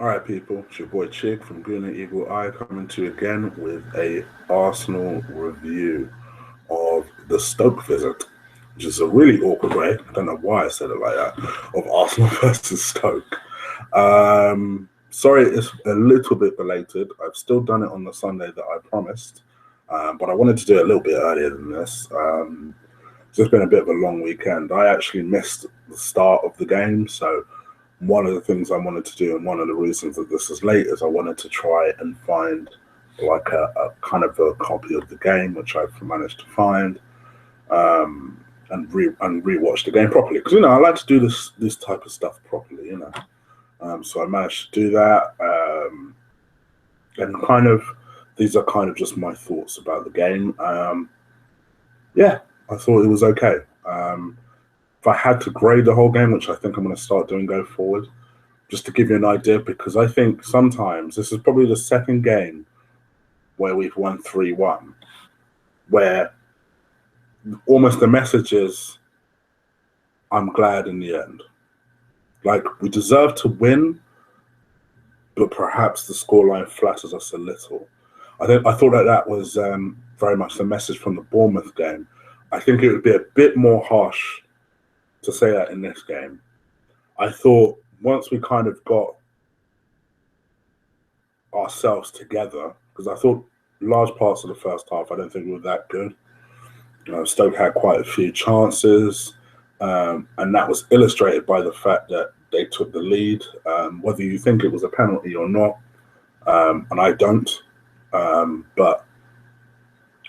All right, people, it's your boy Chig from Gooner Eagle Eye coming to you again with a Arsenal review of the Stoke visit, which is a really awkward way. I don't know why I said it like that, of Arsenal versus Stoke. Sorry, it's a little bit belated. I've still done it on the Sunday that I promised, but I wanted to do it a little bit earlier than this. It's just been a bit of a long weekend. I actually missed the start of the game, so one of the things I wanted to do, and one of the reasons that this is late, is I wanted to try and find like a kind of a copy of the game, which I've managed to find, and rewatch the game properly. Because I like to do this type of stuff properly. So I managed to do that, and kind of these are kind of just my thoughts about the game. Yeah, I thought it was okay. If I had to grade the whole game, which I think I'm going to start doing go forward, just to give you an idea, because I think sometimes this is probably the second game where we've won 3-1, where almost the message is, I'm glad in the end. Like, we deserve to win, but perhaps the scoreline flatters us a little. I thought that was very much the message from the Bournemouth game. I think it would be a bit more harsh to say that in this game. I thought once we kind of got ourselves together, because I thought large parts of the first half, I don't think we were that good. Stoke had quite a few chances, and that was illustrated by the fact that they took the lead, whether you think it was a penalty or not, and I don't. But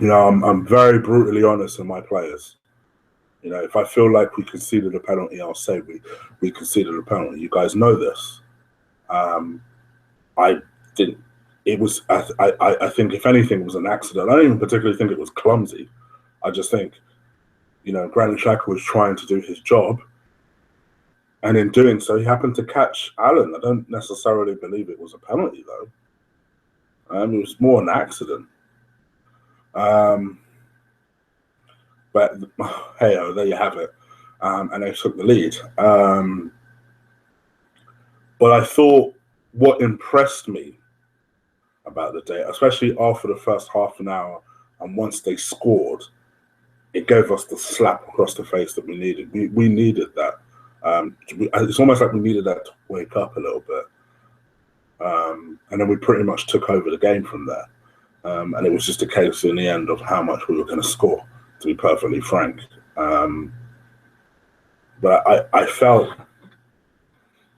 I'm very brutally honest in my players. If I feel like we conceded a penalty, I'll say we conceded a penalty. You guys know this. I didn't. It was. I think if anything, it was an accident. I don't even particularly think it was clumsy. I just think, Granit Xhaka was trying to do his job, and in doing so, he happened to catch Allen. I don't necessarily believe it was a penalty, though. It was more an accident. But hey, there you have it. And they took the lead. But I thought what impressed me about the day, especially after the first half an hour, and once they scored, it gave us the slap across the face that we needed. We needed that. It's almost like we needed that to wake up a little bit. And then we pretty much took over the game from there. And it was just a case in the end of how much we were going to score, to be perfectly frank. But I felt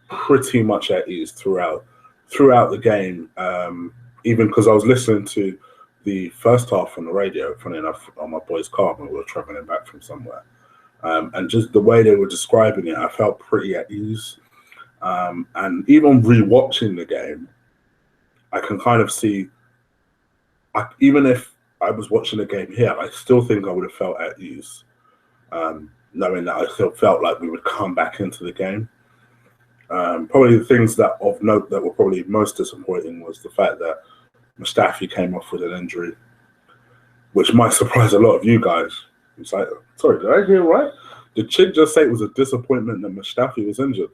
pretty much at ease throughout the game, even because I was listening to the first half on the radio, funny enough, on my boy's car when we were traveling back from somewhere. And just the way they were describing it, I felt pretty at ease. And even rewatching the game, I can kind of see, even if I was watching the game here, I still think I would have felt at ease, knowing that I still felt like we would come back into the game. Probably the things that of note that were probably most disappointing was the fact that Mustafi came off with an injury, which might surprise a lot of you guys. It's like, sorry, did I hear right? Did Chig just say it was a disappointment that Mustafi was injured?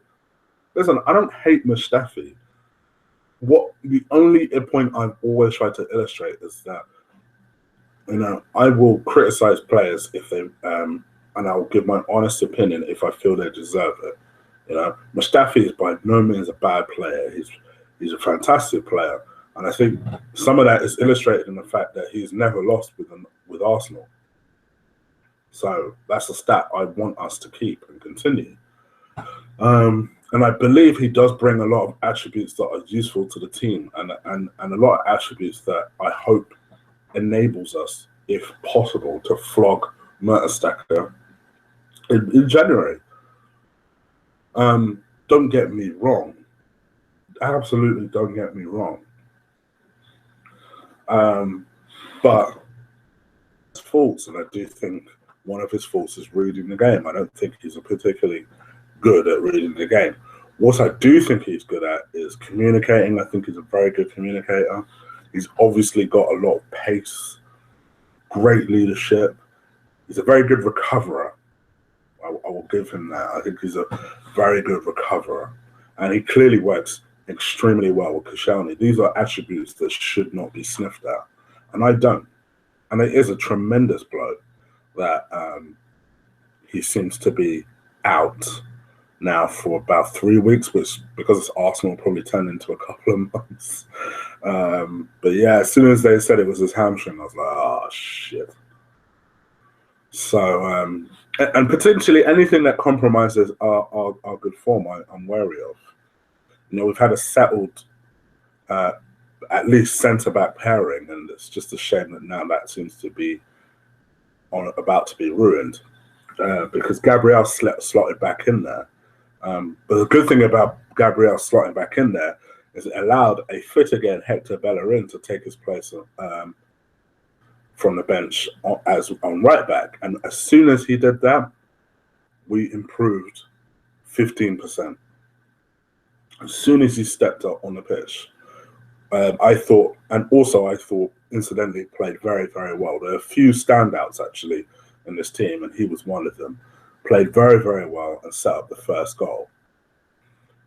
Listen, I don't hate Mustafi. The only point I've always tried to illustrate is that, I will criticize players if they, and I'll give my honest opinion if I feel they deserve it. Mustafi is by no means a bad player. He's a fantastic player, and I think some of that is illustrated in the fact that he's never lost with Arsenal. So that's a stat I want us to keep and continue. And I believe he does bring a lot of attributes that are useful to the team, and a lot of attributes that I hope enables us, if possible, to flog Mertesacker in January. Don't get me wrong. Absolutely don't get me wrong. But his faults, and I do think one of his faults is reading the game. I don't think he's particularly good at reading the game. What I do think he's good at is communicating. I think he's a very good communicator. He's obviously got a lot of pace, great leadership. He's a very good recoverer. I will give him that. I think he's a very good recoverer. And he clearly works extremely well with Koscielny. These are attributes that should not be sniffed at, and I don't. And it is a tremendous blow that he seems to be out now for about 3 weeks, which, because it's Arsenal, probably turned into a couple of months. But yeah, as soon as they said it was his hamstring, I was like, oh, shit. So, and potentially anything that compromises our good form, I'm wary of. You know, we've had a settled, at least centre-back pairing, and it's just a shame that now that seems to be about to be ruined, because Gabriel slotted back in there. But the good thing about Gabriel slotting back in there is it allowed a fit again Hector Bellerin to take his place from the bench on right back. And as soon as he did that, we improved 15%. As soon as he stepped up on the pitch, I thought, incidentally, played very, very well. There are a few standouts actually in this team, and he was one of them. Played very, very well and set up the first goal.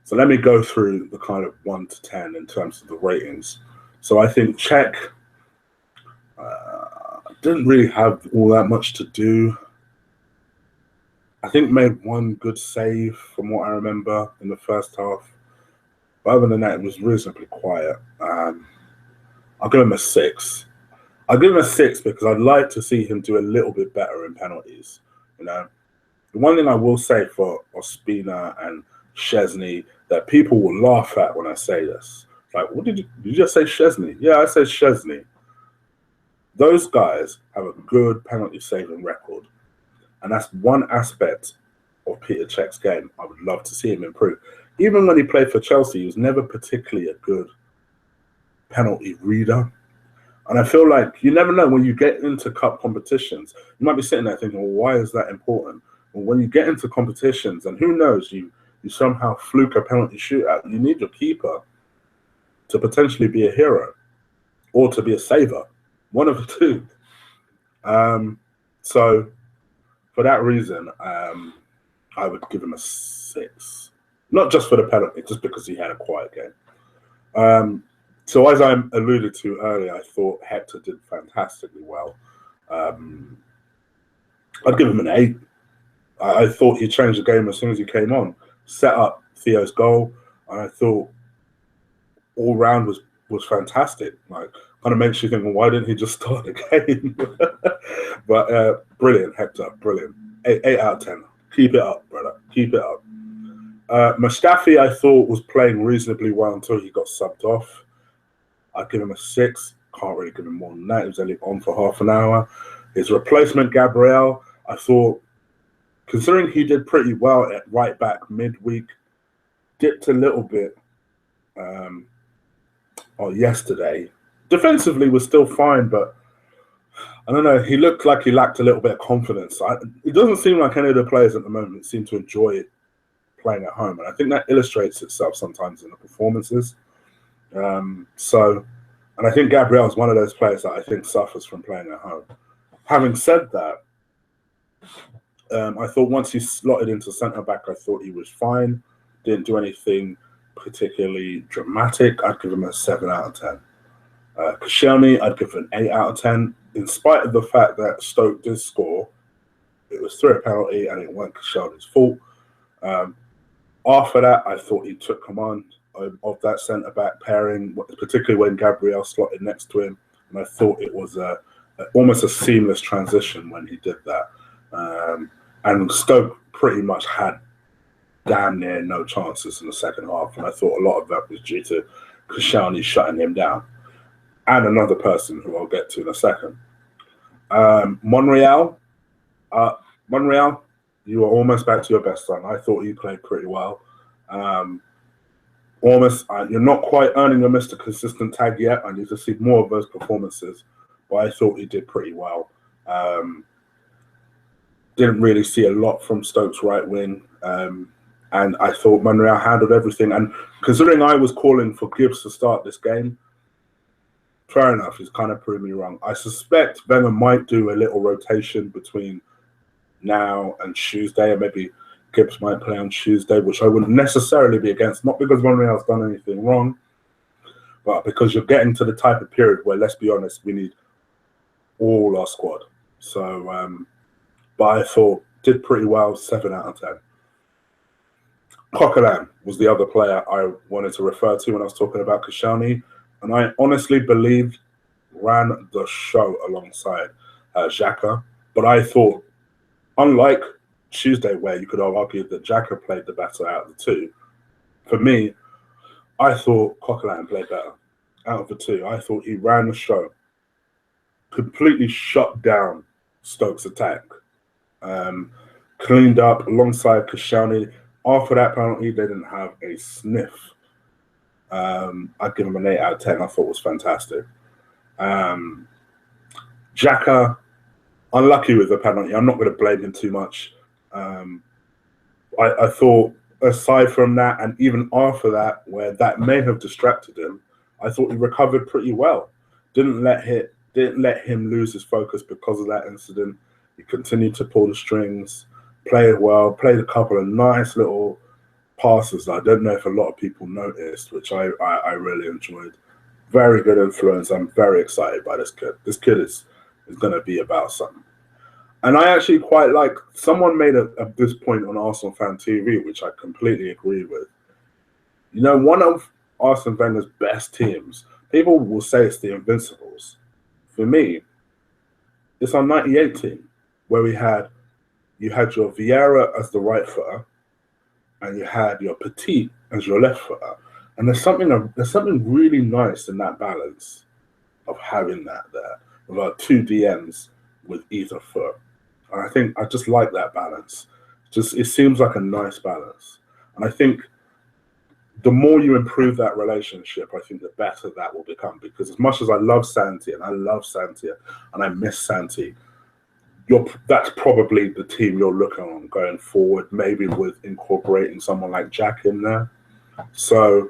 So let me go through the kind of 1 to 10 in terms of the ratings. So I think Czech didn't really have all that much to do. I think made one good save from what I remember in the first half. But other than that, it was reasonably quiet. I'll give him a 6. I'll give him a 6 because I'd like to see him do a little bit better in penalties. You know, the one thing I will say for Ospina and Szczesny that people will laugh at when I say this, like, what did you just say Szczesny? Yeah, I said Szczesny. Those guys have a good penalty saving record, and that's one aspect of Peter Cech's game I would love to see him improve. Even when he played for Chelsea, he was never particularly a good penalty reader. And I feel like you never know when you get into cup competitions. You might be sitting there thinking, well, why is that important? Well, when you get into competitions, and who knows, you somehow fluke a penalty shootout, you need your keeper to potentially be a hero or to be a saver. One of the two. So for that reason, I would give him a 6. Not just for the penalty, just because he had a quiet game. So as I alluded to earlier, I thought Hector did fantastically well. I'd give him an 8. I thought he changed the game as soon as he came on. Set up Theo's goal, and I thought all round was fantastic. Like, kind of makes you think, well, why didn't he just start the game? But brilliant, Hector, brilliant. 8 out of 10. Keep it up, brother. Keep it up. Mustafi, I thought, was playing reasonably well until he got subbed off. I'd give him a 6. Can't really give him more than that. He was only on for half an hour. His replacement, Gabriel, I thought, considering he did pretty well at right back midweek, dipped a little bit yesterday. Defensively was still fine, but I don't know. He looked like he lacked a little bit of confidence. It doesn't seem like any of the players at the moment seem to enjoy playing at home, and I think that illustrates itself sometimes in the performances. And I think Gabriel is one of those players that I think suffers from playing at home. Having said that, I thought once he slotted into centre-back, I thought he was fine. Didn't do anything particularly dramatic. I'd give him a 7 out of 10. Koscielny, I'd give an 8 out of 10. In spite of the fact that Stoke did score, it was through a penalty and it wasn't Koscielny's fault. After that, I thought he took command of that centre-back pairing, particularly when Gabriel slotted next to him. And I thought it was almost a seamless transition when he did that. And Stoke pretty much had damn near no chances in the second half. And I thought a lot of that was due to Koscielny shutting him down. And another person who I'll get to in a second. Monreal, you were almost back to your best, son. I thought you played pretty well. You're not quite earning a Mr. Consistent tag yet. I need to see more of those performances. But I thought he did pretty well. Didn't really see a lot from Stoke's right wing. And I thought Monreal handled everything. And considering I was calling for Gibbs to start this game, fair enough, he's kind of proved me wrong. I suspect Wenger might do a little rotation between now and Tuesday, and maybe Gibbs might play on Tuesday, which I wouldn't necessarily be against, not because Monreal's done anything wrong, but because you're getting to the type of period where, let's be honest, we need all our squad. So, but I thought did pretty well, 7 out of 10. Coquelin was the other player I wanted to refer to when I was talking about Koscielny, and I honestly believed ran the show alongside Xhaka. But I thought, unlike Tuesday, where you could argue that Xhaka played the better out of the two, for me, I thought Coquelin played better out of the two. I thought he ran the show, completely shut down Stoke's attack, cleaned up alongside Koscielny. After that penalty, they didn't have a sniff. I'd give him an 8 out of 10. I thought it was fantastic. Xhaka, unlucky with the penalty. I'm not going to blame him too much. I thought, aside from that, and even after that, where that may have distracted him, I thought he recovered pretty well. Didn't let him lose his focus because of that incident. He continued to pull the strings, played well, played a couple of nice little passes I don't know if a lot of people noticed, which I really enjoyed. Very good influence. I'm very excited by this kid. This kid is going to be about something. And I actually quite like, someone made this point on Arsenal Fan TV, which I completely agree with. You know, one of Arsene Wenger's best teams, people will say it's the Invincibles. For me, it's our 98 team, where you had your Vieira as the right footer, and you had your Petit as your left footer. And there's something really nice in that balance of having that there, with our two DMs with either foot. And I just like that balance. It seems like a nice balance. And I think the more you improve that relationship, I think the better that will become. Because as much as I love Santi, and I miss Santi, that's probably the team you're looking on going forward, maybe with incorporating someone like Jack in there. So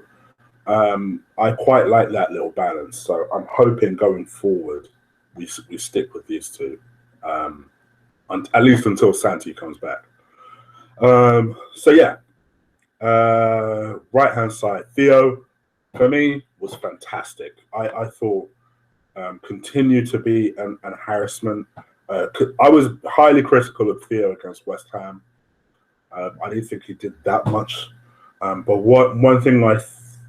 I quite like that little balance. So I'm hoping going forward we stick with these two, at least until Santi comes back. So yeah, right hand side, Theo for me was fantastic. I thought continued to be an harassment. I was highly critical of Theo against West Ham. I didn't think he did that much. But one thing I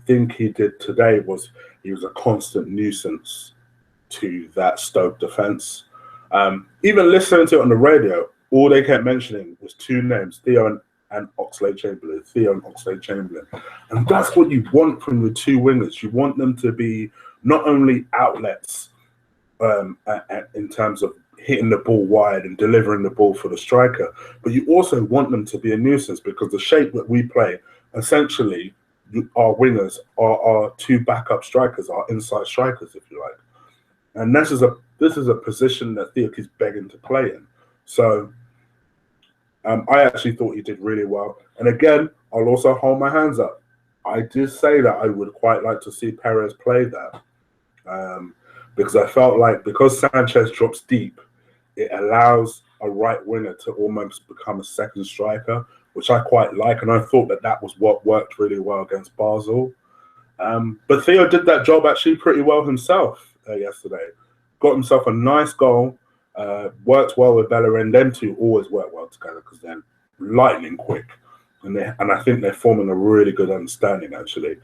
think he did today was he was a constant nuisance to that Stoke defence. Even listening to it on the radio, all they kept mentioning was two names, Theo and Oxlade-Chamberlain. Theo and Oxlade-Chamberlain. And that's what you want from the two wingers. You want them to be not only outlets in terms of hitting the ball wide and delivering the ball for the striker, but you also want them to be a nuisance, because the shape that we play, essentially, our wingers are our two backup strikers, our inside strikers, if you like. And this is a position that Theo is begging to play in. So I actually thought he did really well. And again, I'll also hold my hands up. I did say that I would quite like to see Perez play that. Because I felt like, because Sanchez drops deep, it allows a right winger to almost become a second striker, which I quite like. And I thought that was what worked really well against Basel. But Theo did that job actually pretty well himself yesterday. Got himself a nice goal, worked well with Bellerin. Them two always work well together because they're lightning quick. And I think they're forming a really good understanding, actually.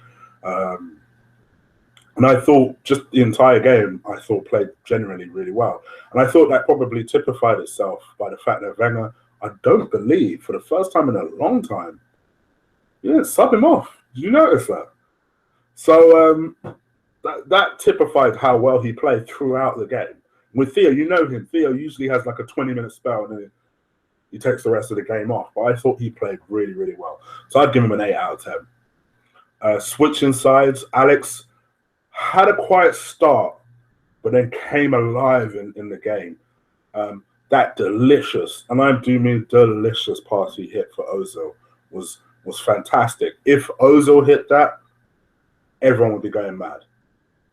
And I thought just the entire game, played generally really well. And I thought that probably typified itself by the fact that Wenger, I don't believe, for the first time in a long time, he didn't sub him off. Did you notice that? So that typified how well he played throughout the game. With Theo, you know him. Theo usually has like a 20-minute spell and then he takes the rest of the game off. But I thought he played really, really well. So I'd give him an 8 out of 10. Switching sides, Alex had a quiet start, but then came alive in the game. That delicious, and I do mean delicious pass he hit for Ozil was fantastic. If Ozil hit that, everyone would be going mad.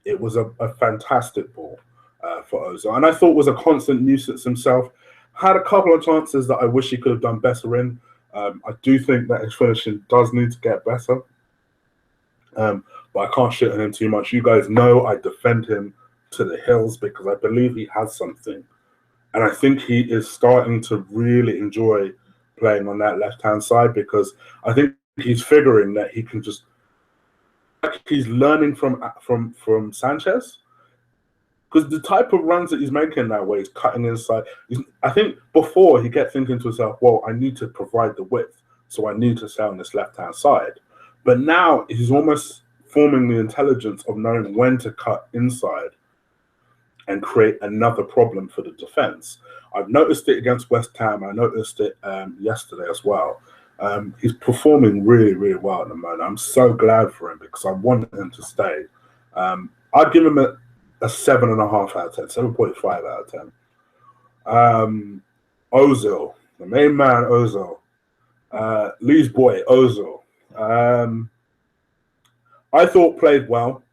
It was a fantastic ball for Ozil, and I thought was a constant nuisance himself. Had a couple of chances that I wish he could have done better in. I do think that his finishing does need to get better, but I can't shit on him too much. You guys know I defend him to the hills because I believe he has something. And I think he is starting to really enjoy playing on that left-hand side because I think he's figuring that he can just, like he's learning from Sanchez. Because the type of runs that he's making that way, he's cutting inside. I think before he kept thinking to himself, well, I need to provide the width, so I need to stay on this left-hand side. But now he's almost forming the intelligence of knowing when to cut inside and create another problem for the defense. I've noticed it against West Ham. I noticed it yesterday as well. He's performing really, really well at the moment. I'm so glad for him because I want him to stay. I'd give him a 7.5 out of 10, 7.5 out of 10. Ozil, the main man, Ozil. Lee's boy, Ozil. I thought played well.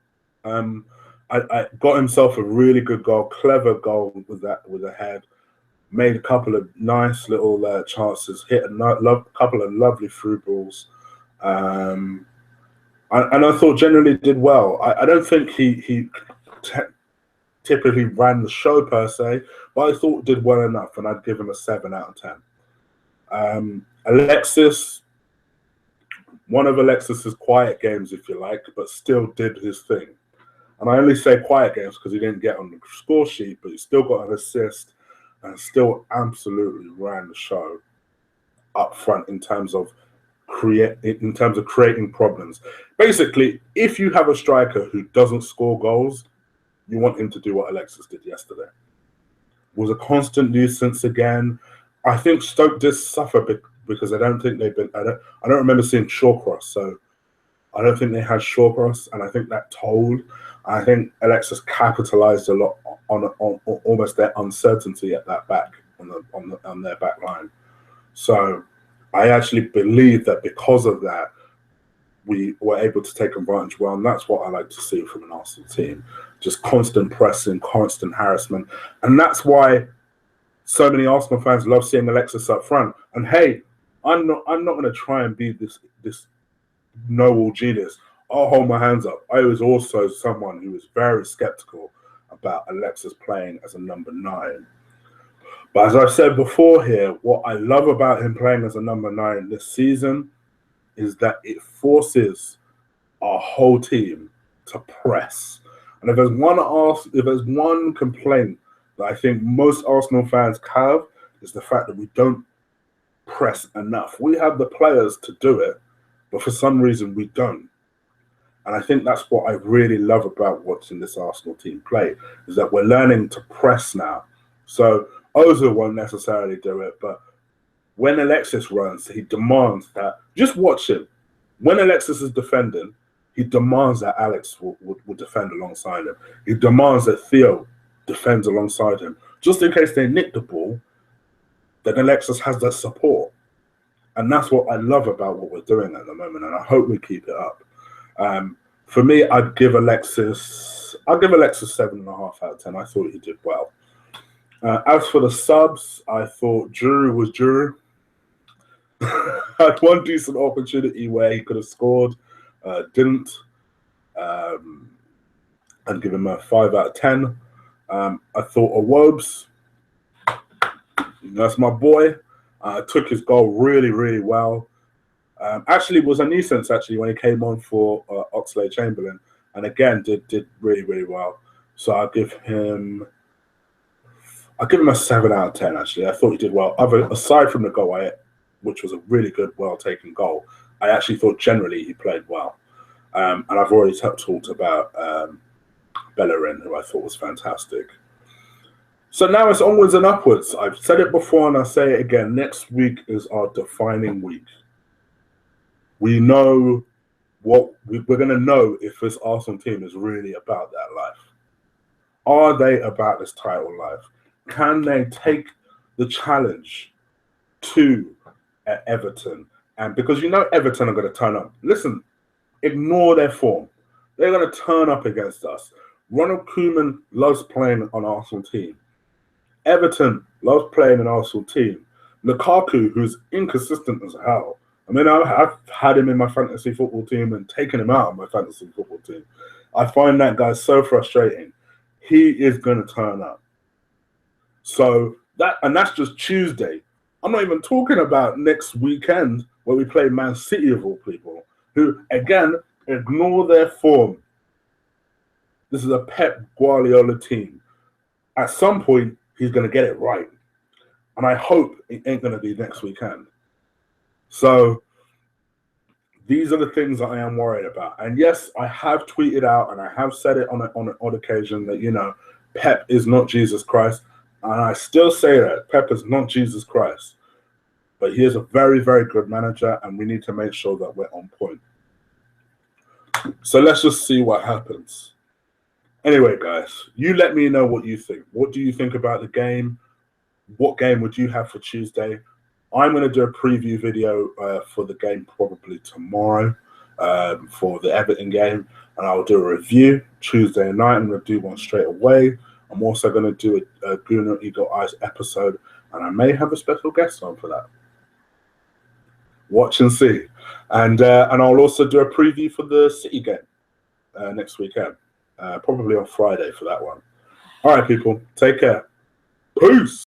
I got himself a really good goal, clever goal with a head. Made a couple of nice little chances, hit a couple of lovely through balls. And I thought generally did well. I don't think he typically ran the show per se, but I thought did well enough, and I'd give him a 7 out of 10. Alexis, one of Alexis's quiet games, if you like, but still did his thing. And I only say quiet games because he didn't get on the score sheet, but he still got an assist and still absolutely ran the show up front in terms of creating problems. Basically, if you have a striker who doesn't score goals, you want him to do what Alexis did yesterday. Was a constant nuisance again. I think Stoke did suffer because I don't think they've been. I don't remember seeing Shawcross, so I don't think they had Shawcross, and I think that told. I think Alexis capitalized a lot on almost their uncertainty at that back on their back line. So I actually believe that because of that, we were able to take advantage well, and that's what I like to see from an Arsenal team. Just constant pressing, constant harassment. And that's why so many Arsenal fans love seeing Alexis up front. And hey, I'm not going to try and be this know-all genius. I'll hold my hands up. I was also someone who was very skeptical about Alexis playing as a number 9. But as I've said before here, what I love about him playing as a number 9 this season is that it forces our whole team to press. And if there's one complaint that I think most Arsenal fans have, is the fact that we don't press enough. We have the players to do it, but for some reason we don't. And I think that's what I really love about watching this Arsenal team play, is that we're learning to press now. So Ozil won't necessarily do it, but when Alexis runs, he demands that. Just watch him. When Alexis is defending, he demands that Alex will defend alongside him. He demands that Theo defends alongside him. Just in case they nick the ball, then Alexis has that support. And that's what I love about what we're doing at the moment, and I hope we keep it up. For me, I'd give Alexis 7.5 out of 10. I thought he did well. As for the subs, I thought Giroud was Giroud. Had one decent opportunity where he could have scored, didn't. I'd give him a 5 out of 10. I thought Awobes, that's my boy. Took his goal really, really well. Actually, was a nuisance actually when he came on for Oxlade-Chamberlain, and again did really, really well. So I'll give him a 7 out of 10. Actually, I thought he did well. Aside from the goal, which was a really good, well taken goal, I actually thought generally he played well. And I've already talked about Bellerin, who I thought was fantastic. So now it's onwards and upwards. I've said it before and I'll say it again. Next week is our defining week. We know what we're going to know if this Arsenal team is really about that life. Are they about this title life? Can they take the challenge to Everton? And because you know Everton are going to turn up. Listen, ignore their form. They're going to turn up against us. Ronald Koeman loves playing on Arsenal team. Everton loves playing an Arsenal team. Lukaku, who's inconsistent as hell. I mean, I've had him in my fantasy football team and taken him out of my fantasy football team. I find that guy so frustrating. He is going to turn up. So that's just Tuesday. I'm not even talking about next weekend where we play Man City of all people, who again ignore their form. This is a Pep Guardiola team. At some point, he's going to get it right, and I hope it ain't going to be next weekend. So these are the things that I am worried about. And yes, I have tweeted out and I have said it on an odd occasion that, you know, Pep is not Jesus Christ. And I still say that Pep is not Jesus Christ. But he is a very, very good manager, and we need to make sure that we're on point. So let's just see what happens. Anyway, guys, you let me know what you think. What do you think about the game? What game would you have for Tuesday? I'm going to do a preview video for the game probably tomorrow for the Everton game. And I'll do a review Tuesday night. I'm going to do one straight away. I'm also going to do a Gooner Eagle Eyes episode. And I may have a special guest on for that. Watch and see. And I'll also do a preview for the City game next weekend. Probably on Friday for that one. All right, people. Take care. Peace.